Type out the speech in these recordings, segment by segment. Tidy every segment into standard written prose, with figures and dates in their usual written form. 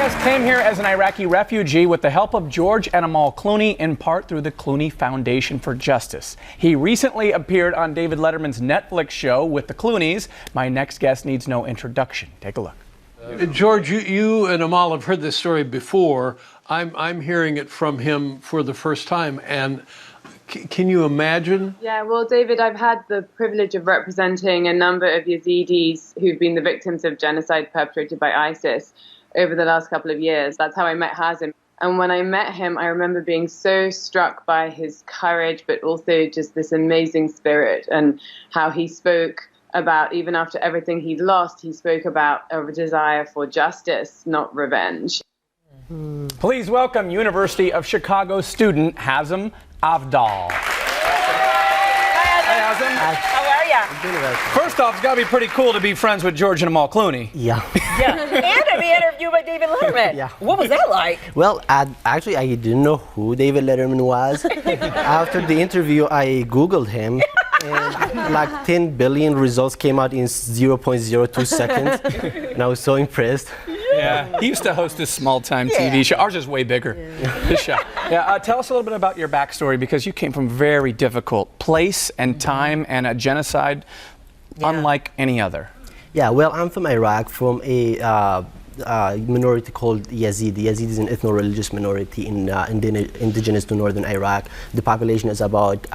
guest came here as an Iraqi refugee with the help of George and Amal Clooney, in part through the Clooney Foundation for Justice. He recently appeared on David Letterman's Netflix show with the Clooneys. My next guest needs no introduction. Take a look. George, you and Amal have heard this story before. I'm hearing it from him for the first time, and can you imagine? Yeah, well, David, I've had the privilege of representing a number of Yazidis who've been the victims of genocide perpetrated by ISIS over the last couple of years. That's how I met Hazim. And when I met him, I remember being so struck by his courage, but also just this amazing spirit, and how he spoke about, even after everything he'd lost, he spoke about a desire for justice, not revenge. Please welcome University of Chicago student Hazim Avdal. Hi, Hazim. How are you? First off, it's got to be pretty cool to be friends with George and Amal Clooney. Yeah. Yeah. And to be interviewed by David Letterman. Yeah. What was that like? Well, actually, I didn't know who David Letterman was. After the interview, I Googled him, and like 10 billion results came out in 0.02 seconds, and I was so impressed. Yeah, he used to host this small-time TV show. Ours is way bigger. This show. Yeah, tell us a little bit about your backstory, because you came from a very difficult place and time and a genocide unlike any other. Yeah, well, I'm from Iraq, from a minority called Yazidi. Yazidi is an ethno-religious minority in indigenous to northern Iraq. The population is about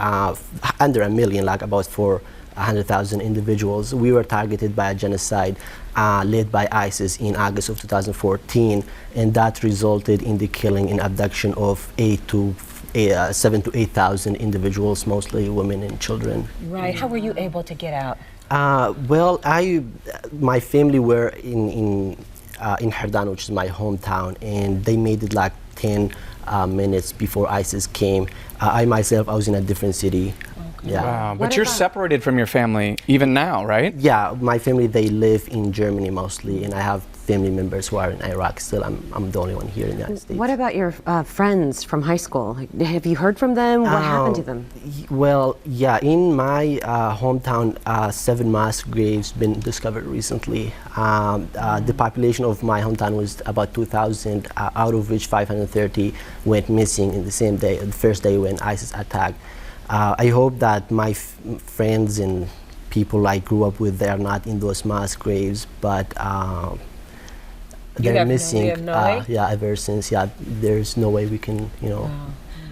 under a million, like about 400,000 individuals. We were targeted by a genocide led by ISIS in August of 2014, and that resulted in the killing and abduction of 7,000 to 8,000 individuals, mostly women and children. Right. How were you able to get out? Well, my family were in Herdana, which is my hometown, and they made it like 10 minutes before ISIS came. I myself, I was in a different city. Okay. Yeah. Wow, but you're separated from your family even now, right? Yeah, my family, they live in Germany mostly, and I have family members who are in Iraq still. I'm the only one here in the United States. What about your friends from high school? Have you heard from them? What happened to them? Well, yeah, in my hometown, 7 mass graves been discovered recently. The population of my hometown was about 2,000, out of which 530 went missing in the same day, the first day when ISIS attacked. I hope that my friends and people I grew up with, they are not in those mass graves, but they're missing. Yeah, ever since. Yeah, there's no way we can, you know.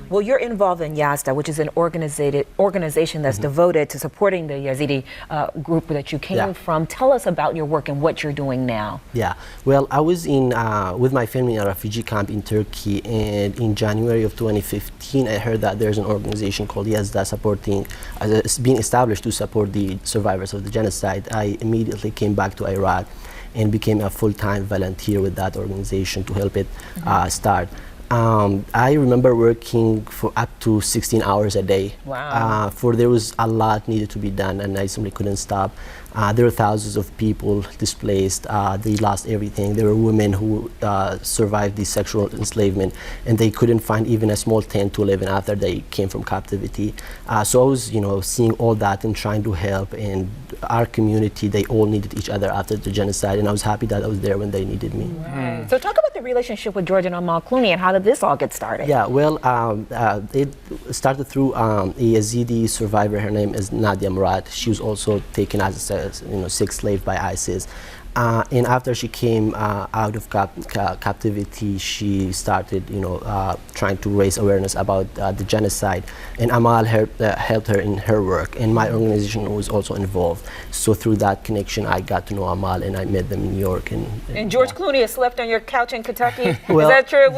Well, you're involved in Yazda, which is an organization that's devoted to supporting the Yazidi group that you came from. Tell us about your work and what you're doing now. Yeah, well, I was with my family in a refugee camp in Turkey, and in January of 2015, I heard that there's an organization called Yazda supporting, it's being established to support the survivors of the genocide. I immediately came back to Iraq and became a full-time volunteer with that organization to help it start. I remember working for up to 16 hours a day. Wow. There was a lot needed to be done, and I simply couldn't stop. There were thousands of people displaced. They lost everything. There were women who survived the sexual enslavement, and they couldn't find even a small tent to live in after they came from captivity. So I was, seeing all that and trying to help. And our community, they all needed each other after the genocide, and I was happy that I was there when they needed me. Right. So talk about the relationship with George and Amal Clooney, and how did this all get started? Yeah, well, it started through a Yazidi survivor. Her name is Nadia Murad. She was also taken as a sex slave by ISIS. And after she came out of captivity, she started, trying to raise awareness about the genocide. And Amal helped her in her work, and my organization was also involved. So through that connection, I got to know Amal, and I met them in New York. And George Clooney has slept on your couch in Kentucky. Well, is that true? It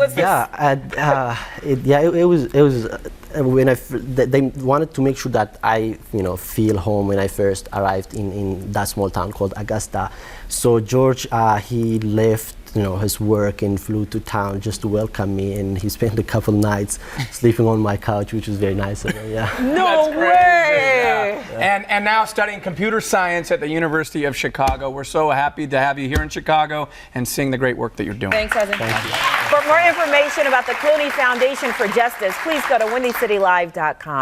was. When they wanted to make sure that I, feel home when I first arrived in that small town called Augusta. So George, he left, his work and flew to town just to welcome me, and he spent a couple nights sleeping on my couch, which was very nice of him. Yeah. No way! Yeah. And now studying computer science at the University of Chicago. We're so happy to have you here in Chicago and seeing the great work that you're doing. Thanks, Hazim. Thank you. For more information about the Clooney Foundation for Justice, please go to WindyCityLive.com.